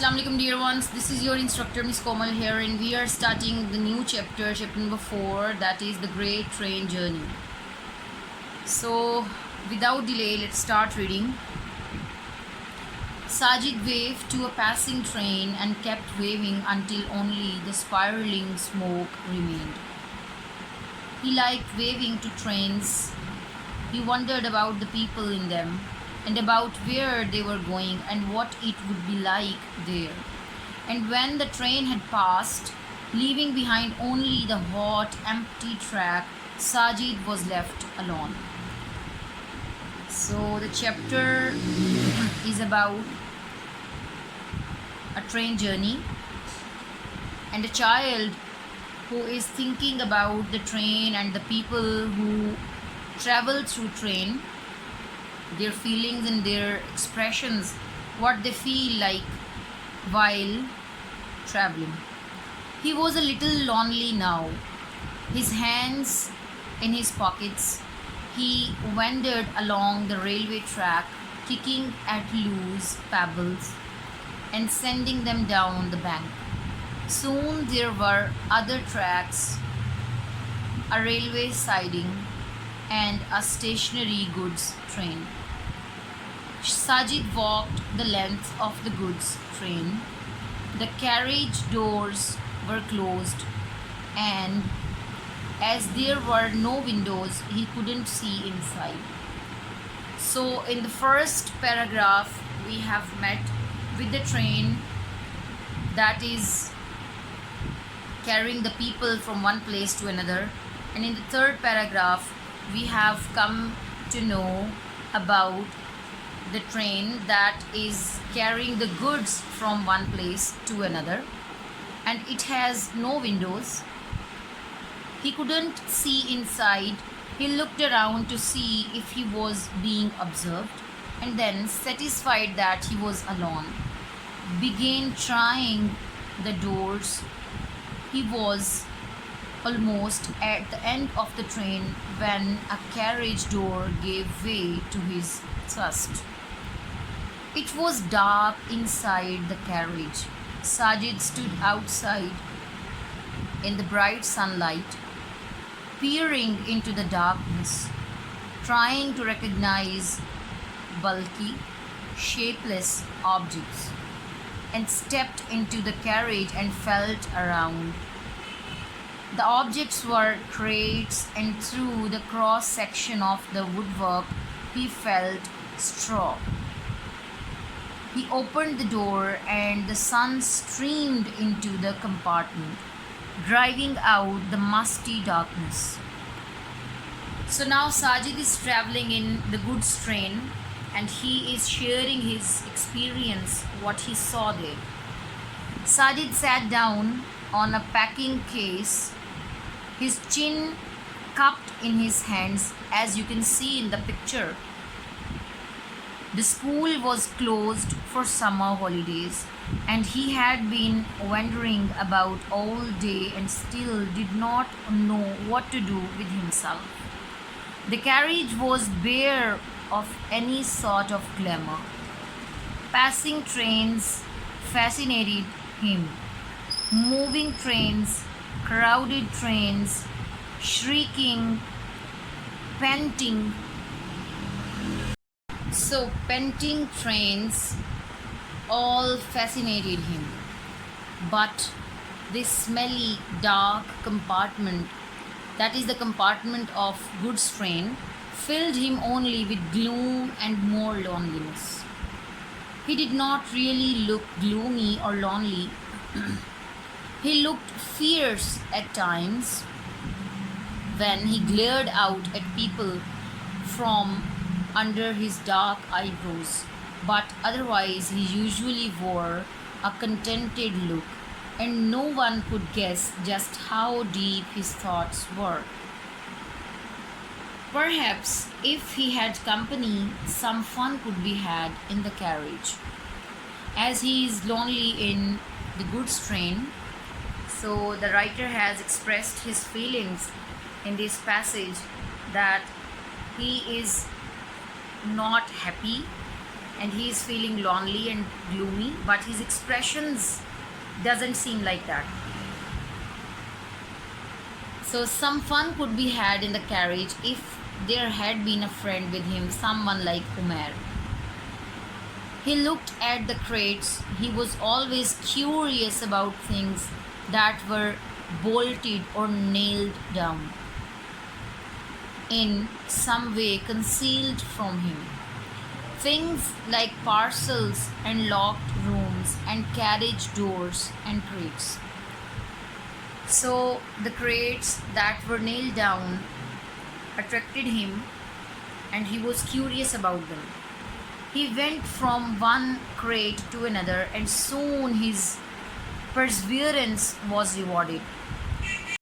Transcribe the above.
Assalamualaikum dear ones, this is your instructor Miss Komal here, and we are starting the new chapter number 4, that is the Great Train Journey. So without delay, let's start reading. Sajid waved to a passing train and kept waving until only the spiraling smoke remained. He liked waving to trains. He wondered about the people in them, and about where they were going and what it would be like there. And when the train had passed, leaving behind only the hot, empty track, Sajid was left alone. So the chapter is about a train journey and a child who is thinking about the train and the people who travel through train, their feelings and their expressions, what they feel like while traveling. He was a little lonely now. His hands in his pockets, he wandered along the railway track, kicking at loose pebbles and sending them down the bank. Soon there were other tracks, a railway siding, and a stationary goods train. Sajid walked the length of the goods train. The carriage doors were closed, and as there were no windows, he couldn't see inside. So, in the first paragraph, we have met with the train that is carrying the people from one place to another, and in the third paragraph, we have come to know about the train that is carrying the goods from one place to another, and it has no windows. He couldn't see inside. He looked around to see if he was being observed, and then, satisfied that he was alone, began trying the doors. He was almost at the end of the train when a carriage door gave way to his thrust. It was dark inside the carriage. Sajid stood outside in the bright sunlight, peering into the darkness, trying to recognize bulky, shapeless objects, and stepped into the carriage and felt around. The objects were crates, and through the cross section of the woodwork he felt straw. He opened the door and the sun streamed into the compartment, driving out the musty darkness. So now Sajid is traveling in the goods train and he is sharing his experience, what he saw there. Sajid sat down on a packing case, his chin cupped in his hands, as you can see in the picture. The school was closed for summer holidays, and he had been wandering about all day and still did not know what to do with himself. The carriage was bare of any sort of glamour. Passing trains fascinated him. Moving trains, crowded trains, shrieking, panting. So, panting trains all fascinated him. But this smelly, dark compartment, that is the compartment of goods train, filled him only with gloom and more loneliness. He did not really look gloomy or lonely. He looked fierce at times when he glared out at people from under his dark eyebrows, but otherwise he usually wore a contented look, and no one could guess just how deep his thoughts were. Perhaps if he had company, some fun could be had in the carriage. As he is lonely in the goods train, so the writer has expressed his feelings in this passage that he is not happy and he is feeling lonely and gloomy, but his expressions doesn't seem like that. So some fun could be had in the carriage if there had been a friend with him, someone like Umair. He looked at the crates. He was always curious about things that were bolted or nailed down, in some way concealed from him. Things like parcels and locked rooms and carriage doors and crates. So the crates that were nailed down attracted him and he was curious about them. He went from one crate to another and soon his perseverance was rewarded.